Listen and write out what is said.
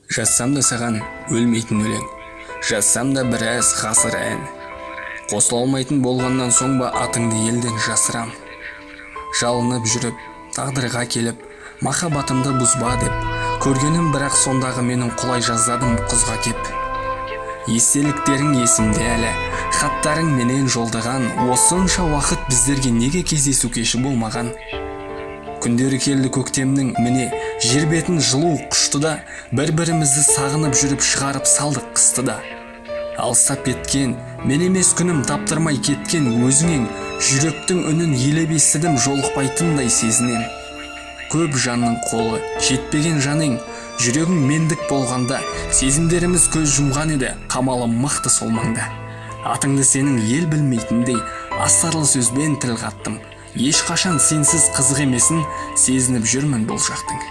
Жазсам да саған өлмейтін өлең, жазсам да біраз ғасыр ән. Қосыла алмайтын болғаннан соң ба атыңды елден жасырам. Жалынып жүріп, тағдырға келіп, махаббатымды бұзба деп, көргенім бірақ сондағы менің құлай жаздадым қызға кеп. Естеліктерің есімде әлі, хаттарың менен жолдаған, осынша уақыт біздерге неге кездесу кеші болмаған? Күндері келді көктемнің, міне жер бетін жылу құшты да, бір-бірімізді сағынып жүріп шығарып салдық қысты да. Алыстап кеткен, мен емес күнім таптырмай кеткен өзіңең, жүректің үнін елеп естідім жолықпайтындай сезінем. Көп жанның қолы, жетпеген жаның, жүрегің мендік болғанда, сезімдеріміз көз жұмған еді, қамалы мықты сол маңда. Атыңды сенің ел білмейтіндей, астарлы сөзбен тіл қаттым. Ешқашан сенсіз қызық емесін сезініп жүрмін бұл жақтың.